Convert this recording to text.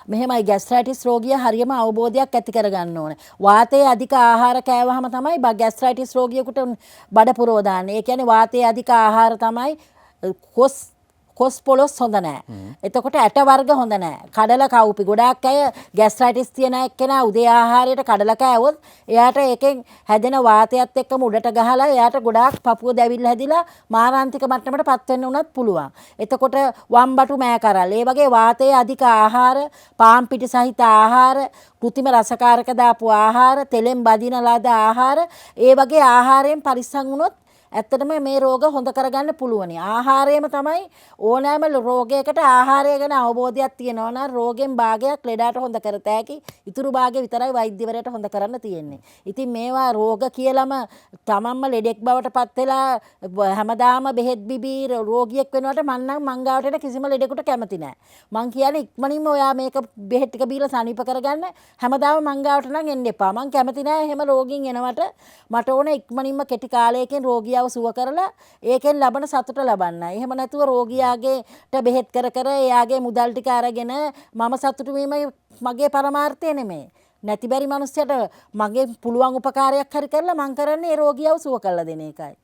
මෙහෙමයි ગેස්ට්‍රයිටිස් රෝගියා හරියම අවබෝධයක් ඇති කරගන්න ඕනේ. වාතයේ අධික ආහාර කෑවහම තමයි ગેස්ට්‍රයිටිස් රෝගියෙකුට බඩ පුරව දාන්නේ. ඒ කියන්නේ වාතයේ අධික ආහාර තමයි කොස් පොලොස් හොඳ නෑ. එතකොට ඇට වර්ග හොඳ නෑ. කඩල කවුපි ගොඩාක් අය ગેස්ට්‍රයිටිස් තියෙන එක්කෙනා උදේ ආහාරයට කඩල කෑවොත් එයාට ඒකෙන් හැදෙන වාතයත් එක්කම උඩට ගහලා එයාට ගොඩාක් පපුව දැවිල්ල හැදිලා මාරාන්තික මට්ටමට පත් වෙන්න උනත් පුළුවන්. එතකොට වම්බටු මෑකරල් ඒ වගේ වාතයේ අධික ආහාර, පාන් පිටි සහිත ආහාර, කෘතිම රසකාරක දාපු ආහාර, තෙලෙන් බදින ලද ආහාර, ඒ වගේ ආහාරයෙන් පරිස්සම් වුණොත් ඇත්තටම මේ රෝග හොඳ කරගන්න පුළුවනි. ආහාරයම තමයි ඕනෑම රෝගයකට ආහාරය ගැන අවබෝධයක් තියෙනවා නම් රෝගෙන් භාගයක් ලෙඩට හොඳ කරත හැකි. ඉතුරු භාගය විතරයි වෛද්‍යවරයාට හොඳ කරන්න තියෙන්නේ. ඉතින් මේවා රෝග කියලාම තමන්ම ලෙඩෙක් බවට පත් වෙලා හැමදාම බෙහෙත් බිබී රෝගියෙක් වෙනවට මං නම් මං ගාවට එන කිසිම ලෙඩෙකුට කැමති නැහැ. මං කියන්නේ ඉක්මනින්ම ඔයා මේක බෙහෙත් ටික බීලා සනීප කරගන්න හැමදාම මං ගාවට නම් එන්න එපා. මං කැමති නැහැ එහෙම රෝගීන් එනවට. මට ඕන ඉක්මනින්ම කෙටි කාලයකින් රෝගියා සුව කරලා ඒකෙන් ලබන සතුට ලබන්න. එහෙම නැතුව රෝගියාගේට බෙහෙත් කර කර එයාගේ මුදල් ටික අරගෙන මම සතුටු වීමයි මගේ පරමාර්ථය නෙමෙයි. නැති බැරි මිනිස්සුන්ට මගේ පුළුවන් උපකාරයක් හරි කරලා මං කරන්නේ ඒ රෝගියාව සුව කරලා දෙන එකයි.